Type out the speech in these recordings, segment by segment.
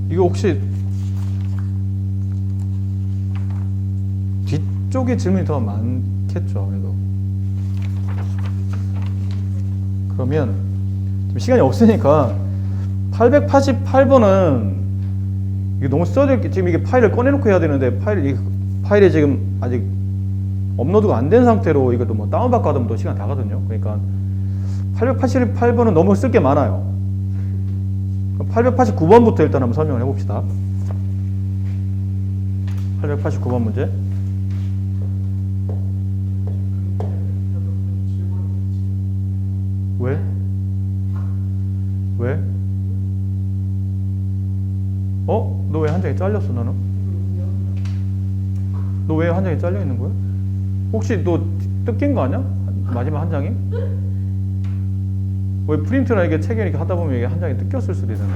이거 혹시 뒤쪽에 질문이 더 많겠죠, 그래도. 그러면 좀 시간이 없으니까 888번은 이게 너무 써져, 지금 이게 파일을 꺼내놓고 해야 되는데 파일이 지금 아직 업로드가 안 된 상태로 이것도 뭐 다운받고 하면 또 시간 다 가거든요. 그러니까 888번은 너무 쓸 게 많아요. 889번부터 일단 한번 설명을 해봅시다. 889번 문제. 왜? 왜? 너 왜 한 장이 잘렸어, 너는? 너 왜 한 장이 잘려 있는 거야? 혹시 너 뜯긴 거 아니야? 마지막 한 장이? 왜 프린트나 이게 책에 이렇게 하다 보면 이게 한 장이 뜯겼을 수도 있는데.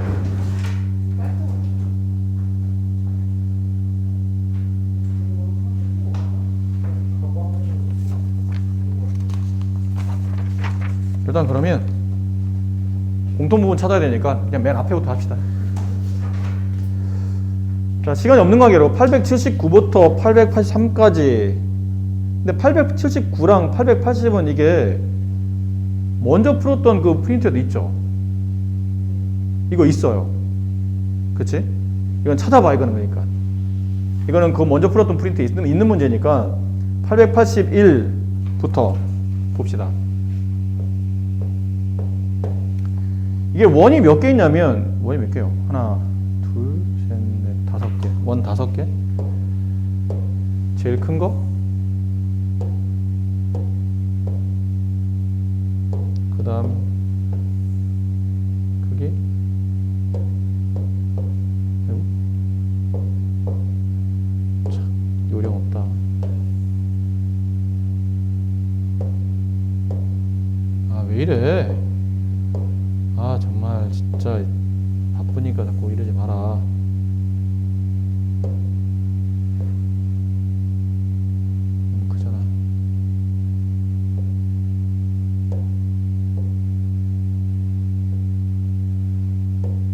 일단 그러면 공통 부분 찾아야 되니까 그냥 맨 앞에부터 합시다. 자, 시간이 없는 관계로 879부터 883까지. 근데 879랑 880은 이게 먼저 풀었던 그 프린트도 있죠. 이거 있어요. 그치? 이건 찾아봐, 이거는. 그러니까 이거는 그 먼저 풀었던 프린트 있는 문제니까 881부터 봅시다. 이게 원이 몇 개 있냐면, 원이 몇 개요? 하나, 둘, 셋, 넷, 다섯 개. 원 5개. 제일 큰 거. 그 다음, 크기. 참, 요령 없다. 아, 왜 이래? 아, 정말 진짜 바쁘니까 자꾸 이러지 마라. 너무 크잖아.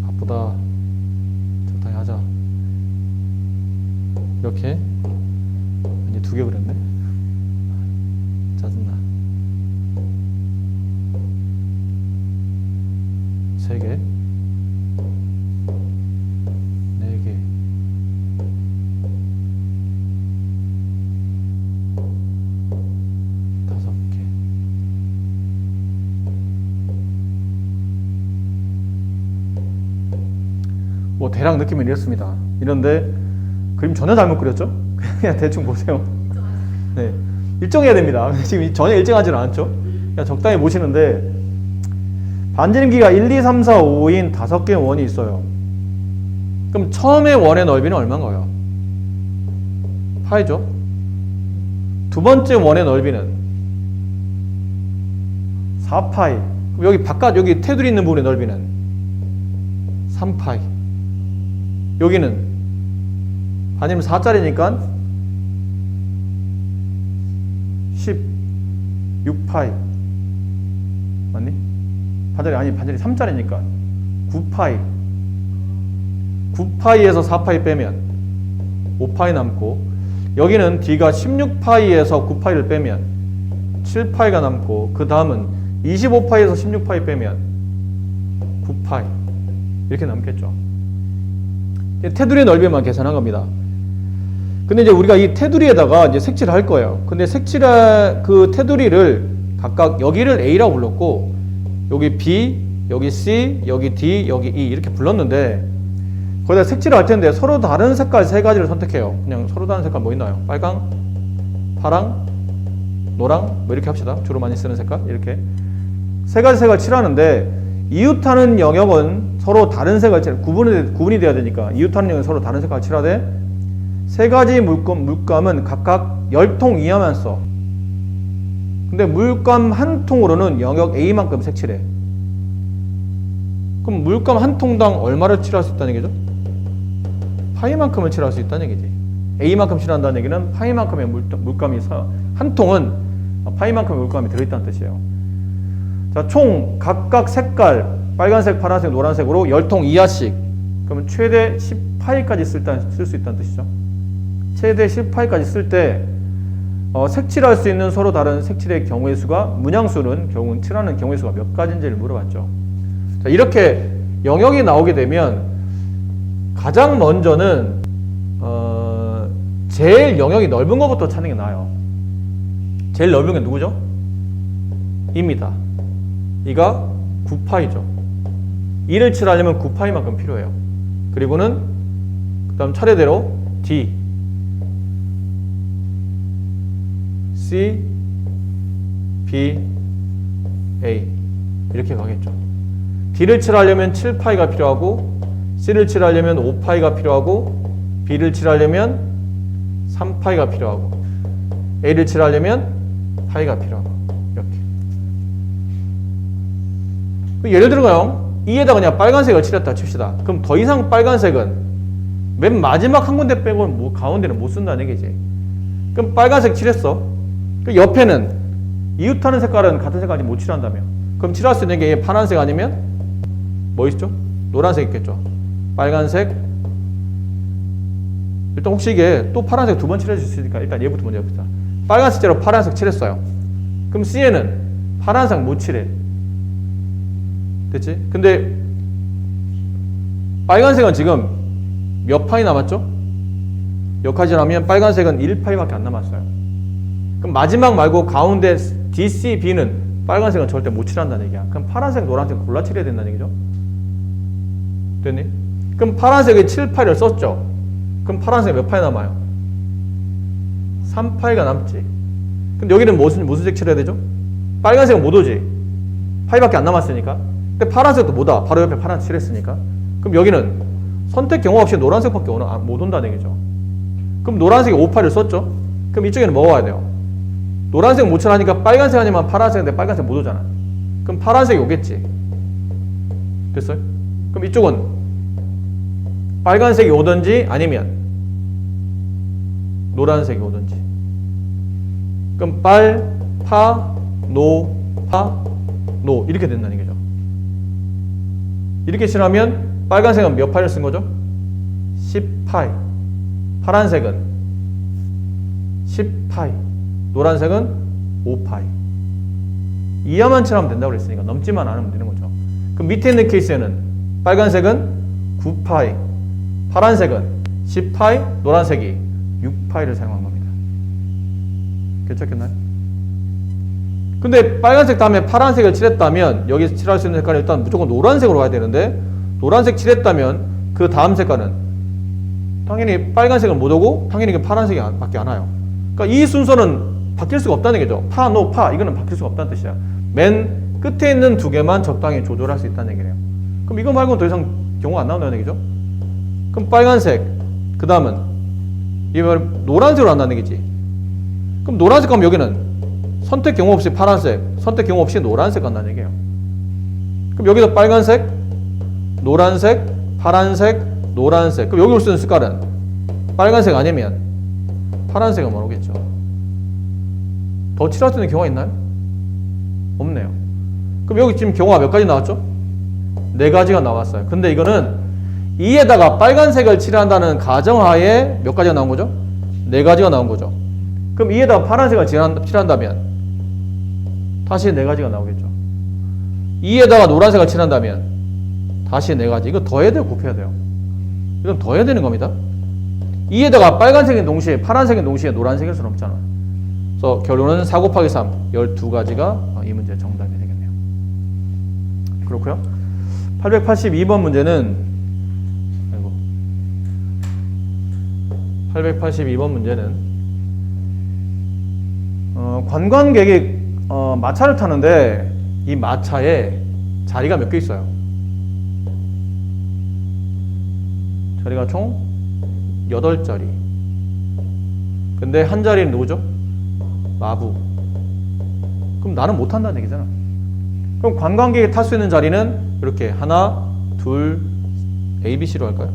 바쁘다. 적당히 하자. 이렇게 이제 2개 그렸네. 짜증나. 3개, 4개, 5개. 뭐 대략 느낌은 이렇습니다. 이런데 그림 전혀 잘못 그렸죠? 그냥 대충 보세요. 네, 일정해야 됩니다. 지금 전혀 일정하지는 않죠? 그냥 적당히 보시는데, 반지름기가 1, 2, 3, 4, 5인 5개의 원이 있어요. 그럼 처음에 원의 넓이는 얼마인가요? 파이죠. 두 번째 원의 넓이는 4파이. 여기 바깥, 여기 테두리 있는 부분의 넓이는 3파이. 여기는 반지름 4짜리니까 16파이. 맞니? 반지름이 3짜리니까 9파이. 9파이에서 4파이 빼면 5파이 남고, 여기는 D가 16파이에서 9파이를 빼면 7파이가 남고, 그 다음은 25파이에서 16파이 빼면 9파이. 이렇게 남겠죠. 테두리의 넓이만 계산한 겁니다. 근데 이제 우리가 이 테두리에다가 이제 색칠을 할 거예요. 근데 색칠할 그 테두리를 각각 여기를 A라고 불렀고, 여기 B, 여기 C, 여기 D, 여기 E 이렇게 불렀는데, 거기다 색칠을 할 텐데 서로 다른 색깔 3가지를 선택해요. 그냥 서로 다른 색깔 뭐 있나요? 빨강, 파랑, 노랑 뭐 이렇게 합시다. 주로 많이 쓰는 색깔 이렇게 3가지 색을 칠하는데, 이웃하는 영역은 서로 다른 색을 구분이 돼야 되니까 이웃하는 영역은 서로 다른 색깔을 칠하되, 3가지 물감은 각각 10통 이하만 써. 근데 물감 한 통으로는 영역 A만큼 색칠해. 그럼 물감 한 통당 얼마를 칠할 수 있다는 얘기죠? 파이만큼을 칠할 수 있다는 얘기지. A만큼 칠한다는 얘기는 파이만큼의 물감이 한 통은 파이만큼의 물감이 들어있다는 뜻이에요. 자, 총 각각 색깔 빨간색, 파란색, 노란색으로 10통 이하씩 그러면 최대 10파이까지 쓸 수 있다는 뜻이죠. 최대 10파이까지 쓸 때 색칠할 수 있는 서로 다른 색칠의 경우의 수가, 문양수는 결국은 칠하는 경우의 수가 몇 가지인지를 물어봤죠. 자, 이렇게 영역이 나오게 되면 가장 먼저는 제일 영역이 넓은 것부터 찾는 게 나아요. 제일 넓은 게 누구죠? 입니다. 이가 9파이죠. 2를 칠하려면 9파이만큼 필요해요. 그리고는 그 다음 차례대로 D, C, B, A 이렇게 가겠죠. D를 칠하려면 7파이가 필요하고, C를 칠하려면 5파이가 필요하고, B를 칠하려면 3파이가 필요하고, A를 칠하려면 파이가 필요하고, 이렇게. 예를 들어요, 이에다 그냥 빨간색을 칠했다 칩시다. 그럼 더 이상 빨간색은 맨 마지막 한 군데 빼고는 가운데는 못 쓴다는 얘기지. 그럼 빨간색 칠했어. 그 옆에는 이웃하는 색깔은 같은 색깔이 못 칠한다며. 그럼 칠할 수 있는 게 파란색 아니면 뭐 있죠? 노란색 있겠죠. 빨간색. 일단 혹시 이게 또 파란색 두 번 칠해줄 수 있으니까 일단 얘부터 먼저 해봅시다. 빨간색째로 파란색 칠했어요. 그럼 C에는 파란색 못 칠해. 됐지? 근데 빨간색은 지금 몇 파이 남았죠? 여기까지 나면 빨간색은 1파이밖에 안 남았어요. 그럼 마지막 말고 가운데 D, C, B는 빨간색은 절대 못 칠한다는 얘기야. 그럼 파란색, 노란색 골라 칠해야 된다는 얘기죠? 됐니? 그럼 파란색에 7파이를 썼죠? 그럼 파란색 몇 파이 남아요? 3파이가 남지. 근데 여기는 무슨 색 칠해야 되죠? 빨간색은 못 오지. 파이밖에 안 남았으니까. 근데 파란색도 못 와. 바로 옆에 파란색 칠했으니까. 그럼 여기는 선택 경우 없이 노란색밖에 못 온다는 얘기죠. 그럼 노란색에 5파이를 썼죠? 그럼 이쪽에는 뭐가 와야 돼요? 노란색 못 칠하니까 빨간색 아니면 파란색인데 빨간색 못 오잖아. 그럼 파란색이 오겠지. 됐어요? 그럼 이쪽은 빨간색이 오든지 아니면 노란색이 오든지. 그럼 빨, 파, 노, 파, 노 이렇게 된다는 얘기죠. 이렇게 칠하면 빨간색은 몇 파이를 쓴 거죠? 10파이. 파란색은 10파이. 노란색은 5파이. 이하만 칠하면 된다고 그랬으니까 넘지만 않으면 되는 거죠. 그럼 밑에 있는 케이스에는 빨간색은 9파이, 파란색은 10파이, 노란색이 6파이를 사용한 겁니다. 괜찮겠나요? 근데 빨간색 다음에 파란색을 칠했다면 여기 칠할 수 있는 색깔은 일단 무조건 노란색으로 가야 되는데, 노란색 칠했다면 그 다음 색깔은 당연히 빨간색은 못 오고 당연히 파란색이 밖에 안 와요. 그러니까 이 순서는 바뀔 수가 없다는 얘기죠. 파, 노, 파 이거는 바뀔 수가 없다는 뜻이야. 맨 끝에 있는 두 개만 적당히 조절할 수 있다는 얘기래요. 그럼 이거 말고는 더 이상 경우가 안 나온다는 얘기죠. 그럼 빨간색, 그 다음은 이 노란색으로 한다는 얘기지. 그럼 노란색 가면 여기는 선택 경우 없이 파란색, 선택 경우 없이 노란색 간다는 얘기예요. 그럼 여기서 빨간색, 노란색, 파란색, 노란색. 그럼 여기 올 수 있는 색깔은 빨간색 아니면 파란색은 뭐 오겠죠. 더 칠할 수 있는 경우가 있나요? 없네요. 그럼 여기 지금 경우가 몇 가지 나왔죠? 4가지가 나왔어요. 근데 이거는 이에다가 빨간색을 칠한다는 가정하에 몇 가지가 나온 거죠? 4가지가 나온 거죠. 그럼 이에다가 파란색을 칠한다면 다시 4가지가 나오겠죠. 이에다가 노란색을 칠한다면 다시 4가지. 이거 더해야 돼요? 곱해야 돼요? 이건 더해야 되는 겁니다. 이에다가 빨간색인 동시에 파란색인 동시에 노란색일 수는 없잖아. 그래서 결론은 4 곱하기 3 12가지가 이 문제의 정답이 되겠네요. 그렇고요. 882번 문제는 882번 문제는 관광객이 마차를 타는데 이 마차에 자리가 몇 개 있어요? 자리가 총 8자리. 근데 한 자리는 누구죠? 마부. 그럼 나는 못 탄다는 얘기잖아. 그럼 관광객이 탈 수 있는 자리는 이렇게 하나, 둘, A, B, C로 할까요?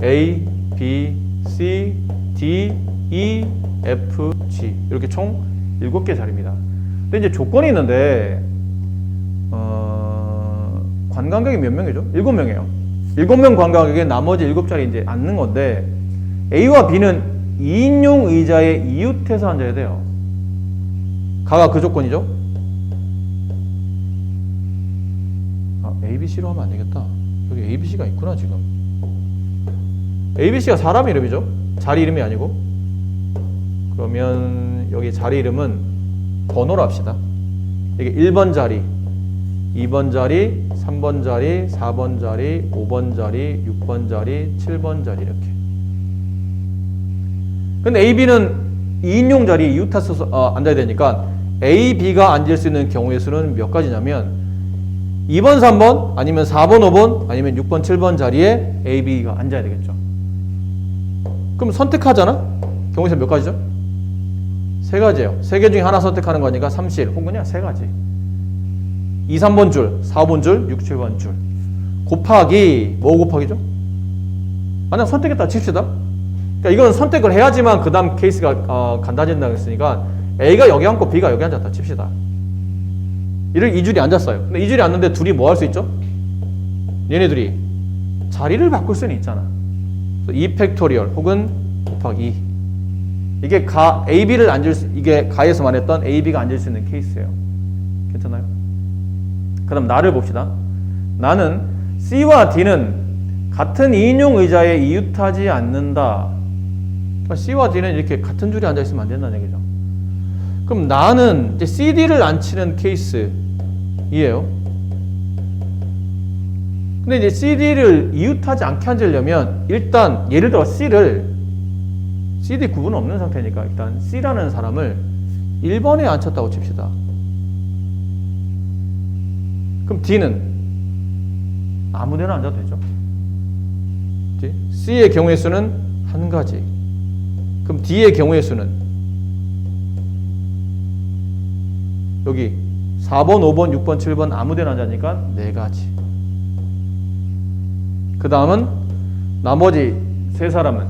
A, B, C, D, E, F, G 이렇게 총 7개 자리입니다. 근데 이제 조건이 있는데 관광객이 몇 명이죠? 7명이에요. 7명 관광객에 나머지 7자리 이제 앉는 건데 A와 B는 2인용 의자에 이웃해서 앉아야 돼요. 가가 그 조건이죠. A, B, C로 하면 안 되겠다. 여기 A, B, C가 있구나 지금. A, B, C가 사람 이름이죠. 자리 이름이 아니고. 그러면 여기 자리 이름은 번호로 합시다. 이게 1번 자리, 2번 자리, 3번 자리, 4번 자리, 5번 자리, 6번 자리, 7번 자리 이렇게. 근데 A, B는 2인용 자리 이웃해서 앉아야 되니까 A, B가 앉을 수 있는 경우의 수는 몇 가지냐면 2번, 3번, 아니면 4번, 5번, 아니면 6번, 7번 자리에 A, B가 앉아야 되겠죠. 그럼 선택하잖아? 경우의 수 몇 가지죠? 3가지예요. 3개 중에 하나 선택하는 거니까 3실 혹은요 3가지. 2, 3번 줄, 4, 5번 줄, 6, 7번 줄 곱하기 뭐 곱하기죠? 만약 선택했다 칩시다. 그러니까 이건 선택을 해야지만 그 다음 케이스가 간단해진다고 했으니까 A가 여기 앉고 B가 여기 앉았다 칩시다. 이 줄이 앉았어요. 근데 이 줄이 앉는데 둘이 뭐 할 수 있죠? 얘네들이 자리를 바꿀 수는 있잖아. 2 팩토리얼 혹은 곱하기 2. 이게 A, B를 이게 가에서 말했던 A, B가 앉을 수 있는 케이스예요. 괜찮나요? 그 다음 나를 봅시다. 나는 C와 D는 같은 2인용 의자에 이웃하지 않는다. 그러니까 C와 D는 이렇게 같은 줄에 앉아있으면 안 된다는 얘기죠. 그럼 나는 이제 CD를 앉히는 케이스이에요. 근데 이제 CD를 이웃하지 않게 앉으려면 일단 예를 들어 CD 구분 없는 상태니까 일단 C라는 사람을 1번에 앉혔다고 칩시다. 그럼 D는 아무 데나 앉아도 되죠. C의 경우의 수는 한 가지. 그럼 D의 경우의 수는 여기 4번, 5번, 6번, 7번 아무 데나 앉으니까 4가지. 그 다음은 나머지 3사람은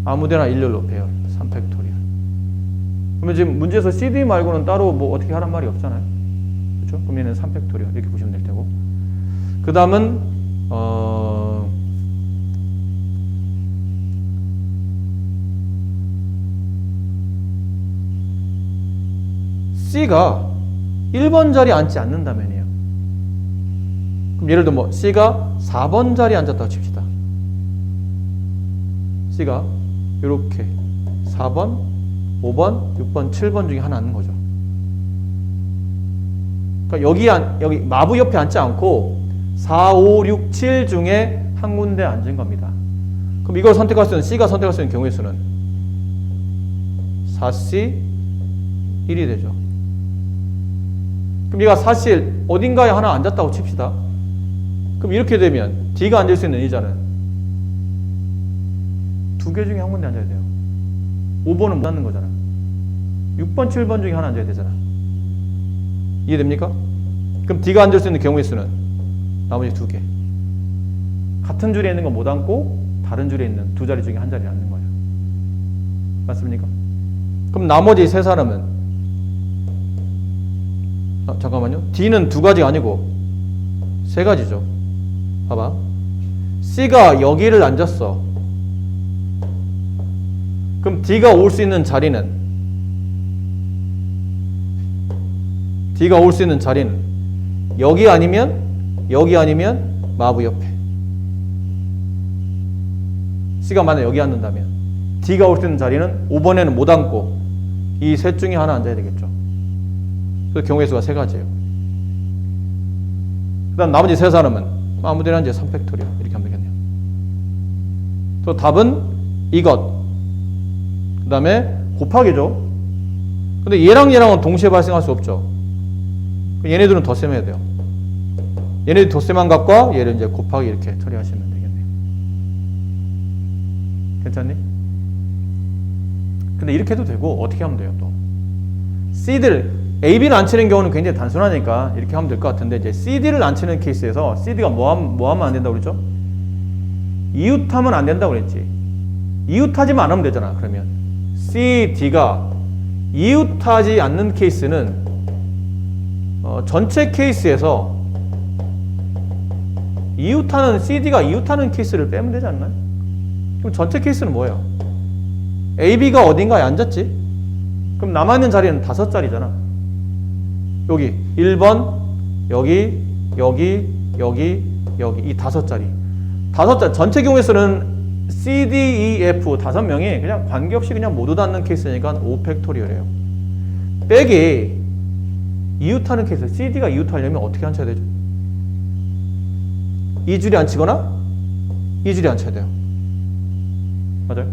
아무 데나 일렬로 배열 3팩토리얼. 그러면 지금 문제에서 CD 말고는 따로 뭐 어떻게 하란 말이 없잖아요. 그렇죠? 그럼 얘는 3팩토리얼 이렇게 보시면 될 테고. 그 다음은 C가 1번 자리에 앉지 않는다면이에요. 그럼 예를 들어 뭐 C가 4번 자리에 앉았다고 칩시다. C가 이렇게 4번, 5번, 6번, 7번 중에 하나 앉는 거죠. 그러니까 여기 마부 옆에 앉지 않고 4, 5, 6, 7 중에 한 군데 앉은 겁니다. 그럼 이걸 선택할 수 있는 C가 선택할 수 있는 경우의 수는 4C 1이 되죠. 그럼 얘가 사실 어딘가에 하나 앉았다고 칩시다. 그럼 이렇게 되면 D가 앉을 수 있는 의자는 2개 중에 한 군데 앉아야 돼요. 5번은 못 앉는 거잖아. 6번, 7번 중에 하나 앉아야 되잖아. 이해됩니까? 그럼 D가 앉을 수 있는 경우의 수는 나머지 2개. 같은 줄에 있는 건 못 앉고 다른 줄에 있는 2자리 중에 한 자리를 앉는 거예요. 맞습니까? 그럼 나머지 3사람은 잠깐만요. D는 2가지가 아니고 3가지죠. 봐봐. C가 여기를 앉았어. 그럼 D가 올 수 있는 자리는 여기 아니면 마부 옆에. C가 만약 여기 앉는다면 D가 올 수 있는 자리는 5번에는 못 앉고 이 셋 중에 하나 앉아야 되겠죠. 그래서 경우의 수가 3가지예요. 그 다음 나머지 3사람은 아무 데나 이제 3팩토리얼 이렇게 하면 되겠네요. 또 답은 이것. 그 다음에 곱하기죠. 근데 얘랑은 동시에 발생할 수 없죠. 얘네들은 덧셈해야 돼요. 얘네들 덧셈한 값과 얘를 이제 곱하기 이렇게 처리하시면 되겠네요. 괜찮니? 근데 이렇게 해도 되고 어떻게 하면 돼요 또? C들 A, B를 안 치는 경우는 굉장히 단순하니까 이렇게 하면 될 것 같은데 이제 CD를 안 치는 케이스에서 CD가 뭐 하면 안 된다고 그랬죠? 이웃하면 안 된다고 그랬지. 이웃하지만 안 하면 되잖아. 그러면 C, D가 이웃하지 않는 케이스는 전체 케이스에서 이웃하는 CD가 이웃하는 케이스를 빼면 되지 않나요? 그럼 전체 케이스는 뭐예요? AB가 어딘가에 앉았지? 그럼 남아있는 자리는 5자리잖아. 여기 1번, 여기 이 5자리. 전체 경우에서는 C, D, E, F 5명이 그냥 관계없이 그냥 모두 닿는 케이스니까 5팩토리얼이에요. 빼기 이웃하는 케이스, CD가 이웃하려면 어떻게 앉혀야 되죠? 이 줄이 앉히거나 이 줄이 앉혀야 돼요. 맞아요?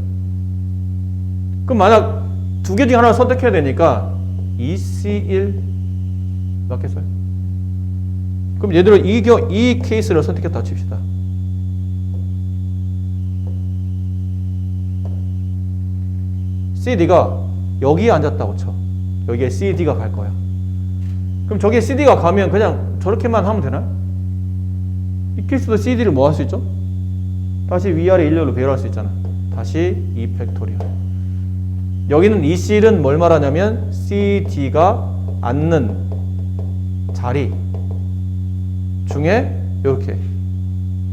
그럼 만약 두 개 중에 하나를 선택해야 되니까 EC1 맞겠어요? 그럼 예를 들어 이 케이스를 선택했다고 칩시다. CD가 여기에 앉았다고 쳐. 여기에 CD가 갈 거야. 그럼 저기에 CD가 가면 그냥 저렇게만 하면 되나요? 이 케이스도 CD를 뭐 할 수 있죠? 다시 위아래 일렬로 배열할 수 있잖아. 다시 2팩토리얼. 여기는 이 CL은 뭘 말하냐면 CD가 앉는 자리 중에 이렇게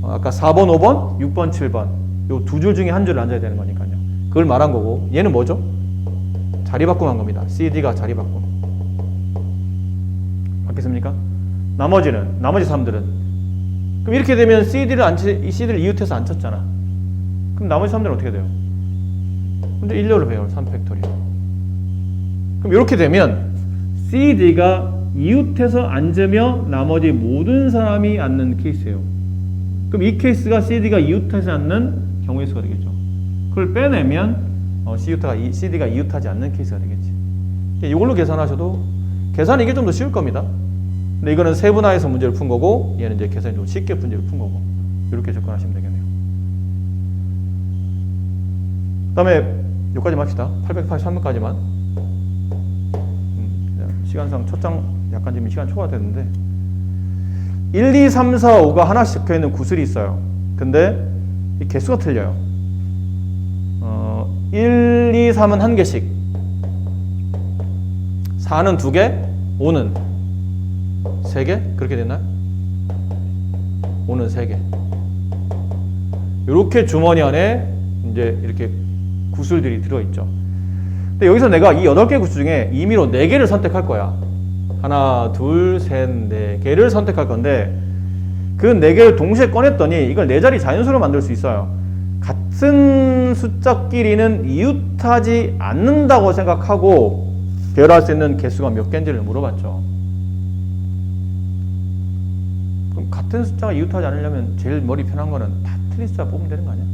아까 4번, 5번, 6번, 7번 요 두 줄 중에 한 줄을 앉아야 되는 거니까요. 그걸 말한 거고 얘는 뭐죠? 자리 바꿈한 겁니다. CD가 자리 바꿈. 맞겠습니까? 나머지 3들은 그럼 이렇게 되면 이 CD를 이웃해서 앉혔잖아. 그럼 나머지 3들은 어떻게 돼요? 근데 일렬로 배열 3팩토리얼. 그럼 이렇게 되면 CD가 이웃해서 앉으며 나머지 모든 사람이 앉는 케이스예요. 그럼 이 케이스가 CD가 이웃하지 않는 경우의 수가 되겠죠. 그걸 빼내면 CD가 이웃하지 않는 케이스가 되겠지. 이걸로 계산하셔도 계산이 이게 좀 더 쉬울 겁니다. 근데 이거는 세분화해서 문제를 푼 거고 얘는 이제 계산이 좀 쉽게 문제를 푼 거고 이렇게 접근하시면 되겠네요. 그다음에 여기까지 합시다. 883번까지만. 시간상 첫 장 약간 지금 시간 초과됐는데 1, 2, 3, 4, 5가 하나씩 적혀있는 구슬이 있어요. 근데 이 개수가 틀려요. 1, 2, 3은 1개씩 4는 2개 5는 3개? 그렇게 됐나요? 5는 3개. 이렇게 주머니 안에 이제 이렇게 구슬들이 들어있죠. 근데 여기서 내가 이 8개 구슬 중에 임의로 4개를 선택할 거야. 하나, 둘, 셋, 4개를 선택할 건데 그 4개를 동시에 꺼냈더니 이걸 4자리 자연수로 만들 수 있어요. 같은 숫자끼리는 이웃하지 않는다고 생각하고 배열할 수 있는 개수가 몇 개인지를 물어봤죠. 그럼 같은 숫자가 이웃하지 않으려면 제일 머리 편한 거는 다 틀린 숫자 뽑으면 되는 거 아니야?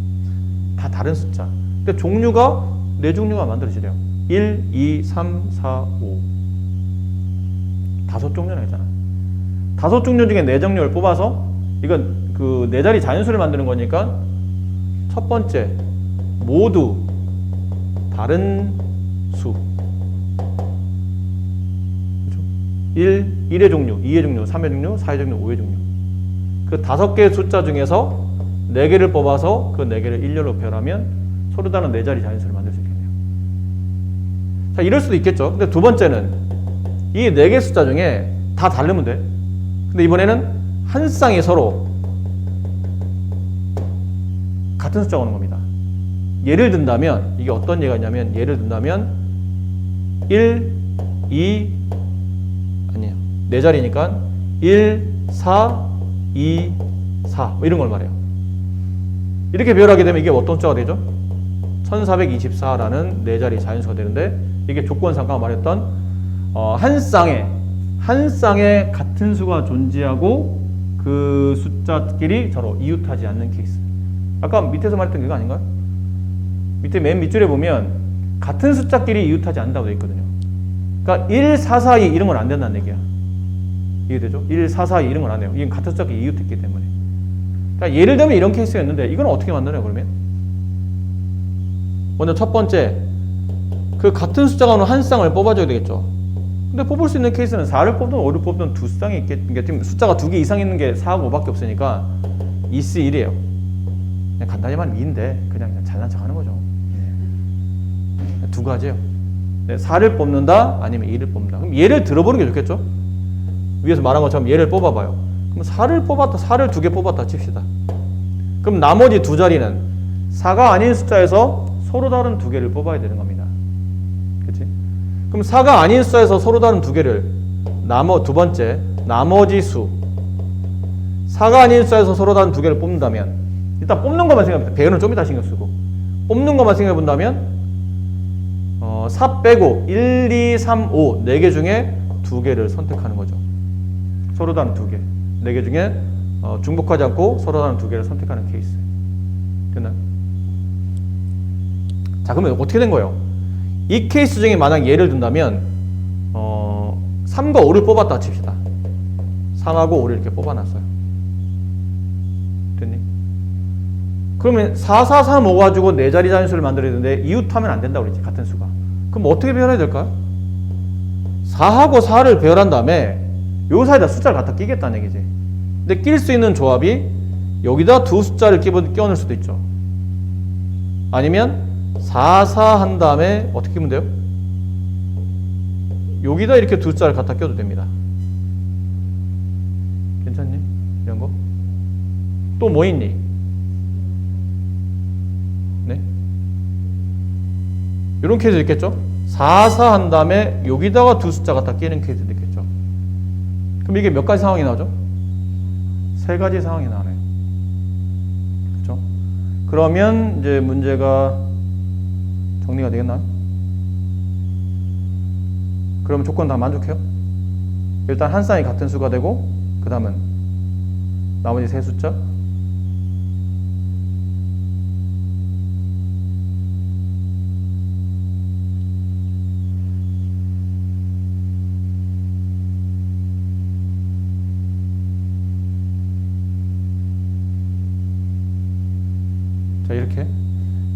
다 다른 숫자. 근데 종류가 4종류가 만들어지래요. 1, 2, 3, 4, 5 5종류나 있잖아. 5종류 중에 4종류를 뽑아서 이건 그 4자리 자연수를 만드는 거니까 첫 번째 모두 다른 수 1의 종류, 2의 종류, 3의 종류, 4의 종류, 5의 종류 그 5개의 숫자 중에서 4개를 뽑아서 그 4개를 일렬로 배열하면 서로 다른 4자리 자연수를 만들 수 있겠네요. 자, 이럴 수도 있겠죠. 근데 두 번째는 이 4개 숫자 중에 다 다르면 돼. 근데 이번에는 한 쌍이 서로 같은 숫자가 오는 겁니다. 예를 든다면 이게 어떤 예가 있냐면 예를 든다면 1, 2 아니에요. 4자리니까 1, 4, 2, 4 뭐 이런 걸 말해요. 이렇게 배열하게 되면 이게 어떤 숫자가 되죠? 1424라는 4자리 자연수가 되는데 이게 조건상 아까 말했던 한 쌍에 같은 수가 존재하고 그 숫자끼리 서로 이웃하지 않는 케이스. 아까 밑에서 말했던 그거 아닌가요? 밑에 맨 밑줄에 보면 같은 숫자끼리 이웃하지 않는다고 되어 있거든요. 그러니까 1, 4, 4, 2 이런 건 안 된다는 얘기야. 이해되죠? 1, 4, 4, 2 이런 건 안 해요. 이건 같은 숫자끼리 이웃했기 때문에. 그러니까 예를 들면 이런 케이스였는데 이건 어떻게 만드나요 그러면? 먼저 첫 번째 그 같은 숫자가 오는 한 쌍을 뽑아줘야 되겠죠. 근데 뽑을 수 있는 케이스는 4를 뽑든 5를 뽑든 두 쌍이 있겠죠. 숫자가 2개 이상 있는 게 4하고 5밖에 없으니까 2C1이에요. 그냥 간단히 말하면 2인데 그냥 잘난 척 하는 거죠. 두 가지예요. 4를 뽑는다 아니면 2를 뽑는다. 그럼 예를 들어보는 게 좋겠죠. 위에서 말한 것처럼 예를 뽑아봐요. 그럼 4를 뽑았다, 4를 2개 뽑았다 칩시다. 그럼 나머지 두 자리는 4가 아닌 숫자에서 서로 다른 2개를 뽑아야 되는 겁니다. 그치? 그럼 4가 아닌 숫자에서 서로 다른 2개를 두 번째 나머지 수 4가 아닌 숫자에서 서로 다른 2개를 뽑는다면 일단 뽑는 것만 생각해봅니다. 배열은 좀 이따 신경 쓰고 뽑는 것만 생각해 본다면 4 빼고 1, 2, 3, 5 4개 중에 2개를 선택하는 거죠. 서로 다른 2개 4개 중에 중복하지 않고 서로 다른 2개를 선택하는 케이스. 됐나요? 자, 그러면 어떻게 된 거예요? 이 케이스 중에 만약 예를 든다면 3과 5를 뽑았다 칩시다. 3하고 5를 이렇게 뽑아놨어요. 됐니? 그러면 4, 4, 3, 5 가지고 4자리 자연수를 만들어야 되는데 이웃하면 안 된다고 그랬지, 같은 수가. 그럼 어떻게 배열해야 될까요? 4하고 4를 배열한 다음에 요 사이에다 숫자를 갖다 끼겠다는 얘기지. 근데 낄 수 있는 조합이 여기다 두 숫자를 끼워넣을 수도 있죠. 아니면 4, 4 한 다음에 어떻게 끼면 돼요? 여기다 이렇게 두 숫자를 갖다 껴도 됩니다. 괜찮니? 이런 거? 또 뭐 있니? 네? 이런 케이스 있겠죠? 4, 4 한 다음에 여기다가 두 숫자 갖다 끼는 케이스도 있겠죠. 그럼 이게 몇 가지 상황이 나오죠? 3가지 상황이 나오네요. 그렇죠? 그러면 이제 문제가 정리가 되겠나요? 그러면 조건 다 만족해요? 일단 한 쌍이 같은 수가 되고 그 다음은 나머지 세 숫자 자, 이렇게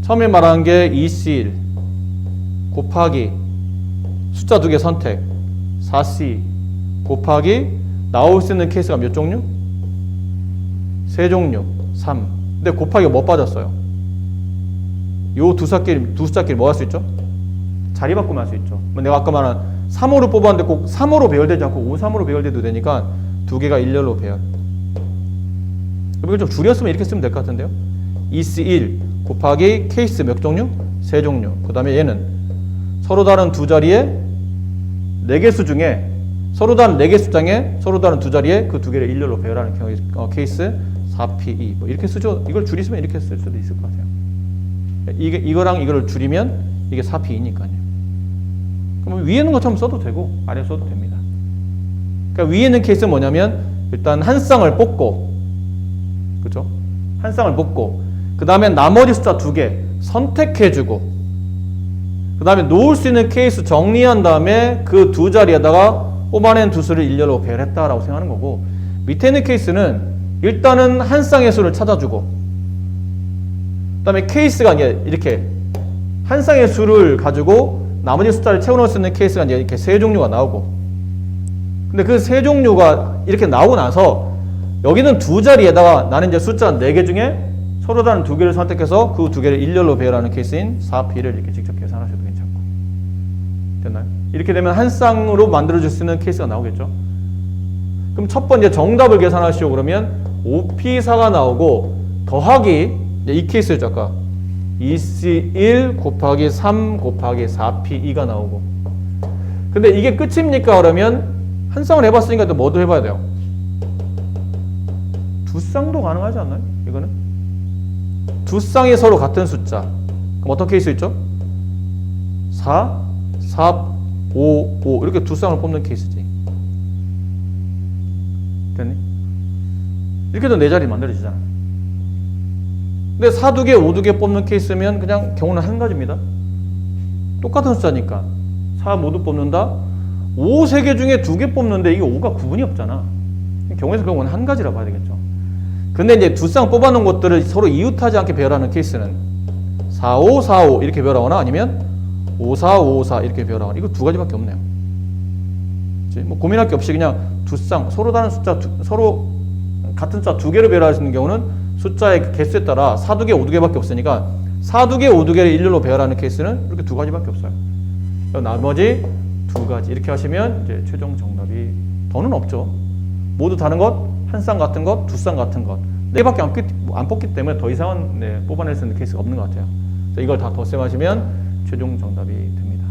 처음에 말한 게 EC1 곱하기 숫자 2개 선택 4C 곱하기 나올 수 있는 케이스가 몇 종류? 3종류 3. 근데 곱하기가 뭐 빠졌어요? 요 두 숫자끼리 뭐 할 수 있죠? 자리 바꾸면 할 수 있죠. 내가 아까 말한 3호로 뽑았는데 꼭 3호로 배열되지 않고 5, 3호로 배열돼도 되니까 두 개가 일렬로 배열. 이걸 좀 줄였으면 이렇게 쓰면 될 것 같은데요. EC1 곱하기 케이스 몇 종류? 3종류. 그 다음에 얘는 서로 다른 두 자리에 4개 수 중에 서로 다른 4개 숫장에 서로 다른 두 자리에 그 두 개를 일렬로 배열하는 케이스 4P2 뭐 이렇게 쓰죠. 이걸 줄이시면 이렇게 쓸 수도 있을 것 같아요. 이거랑 이거를 줄이면 이게 4P2니까요. 그럼 위에 있는 것처럼 써도 되고 아래 써도 됩니다. 그러니까 위에 있는 케이스는 뭐냐면 일단 한 쌍을 뽑고 그렇죠? 한 쌍을 뽑고 그 다음에 나머지 숫자 2개 선택해주고 그 다음에 놓을 수 있는 케이스 정리한 다음에 그 두 자리에다가 뽑아낸 두 수를 일렬로 배열했다라고 생각하는 거고 밑에 있는 케이스는 일단은 한 쌍의 수를 찾아주고 그 다음에 케이스가 이제 이렇게 한 쌍의 수를 가지고 나머지 숫자를 채워넣을 수 있는 케이스가 이제 이렇게 3종류가 나오고 근데 그 3종류가 이렇게 나오고 나서 여기는 두 자리에다가 나는 이제 숫자 4개 중에 서로 다른 2개를 선택해서 그 2개를 일렬로 배열하는 케이스인 4P를 이렇게 직접 계산하셔도 괜찮고 됐나요? 이렇게 되면 한 쌍으로 만들어줄 수 있는 케이스가 나오겠죠. 그럼 첫 번째 정답을 계산하시오 그러면 5P4가 나오고 더하기 이 케이스였죠 아까 EC1 곱하기 3 곱하기 4P2가 나오고 근데 이게 끝입니까? 그러면 한 쌍을 해봤으니까 또 뭐도 해봐야 돼요? 두 쌍도 가능하지 않나요? 이거는? 두 쌍이 서로 같은 숫자 그럼 어떤 케이스 있죠? 4, 4, 5, 5 이렇게 두 쌍을 뽑는 케이스지. 됐니? 이렇게 해도 4자리 만들어지잖아. 근데 4 2개, 5 2개 뽑는 케이스면 그냥 경우는 한 가지입니다. 똑같은 숫자니까 4 모두 뽑는다. 5 3개 중에 2개 뽑는데 이게 5가 구분이 없잖아. 경우에서 경우는 한 가지라 봐야 되겠죠. 근데 이제 두 쌍 뽑아놓은 것들을 서로 이웃하지 않게 배열하는 케이스는 4, 5, 4, 5 이렇게 배열하거나 아니면 5, 4, 5, 4 이렇게 배열하거나 이거 두 가지밖에 없네요. 뭐 고민할 게 없이 그냥 두 쌍 서로 다른 숫자 서로 같은 숫자 2개를 배열할 수 있는 경우는 숫자의 그 개수에 따라 4, 2개, 5, 2개밖에 없으니까 4, 2개, 5, 2개를 일렬로 배열하는 케이스는 이렇게 두 가지밖에 없어요. 나머지 두 가지 이렇게 하시면 이제 최종 정답이 더는 없죠. 모두 다른 것 한 쌍 같은 것, 두 쌍 같은 것. 네 개밖에 안 뽑기 때문에 더 이상은 뽑아낼 수 있는 케이스가 없는 것 같아요. 이걸 다 덧셈하시면 최종 정답이 됩니다.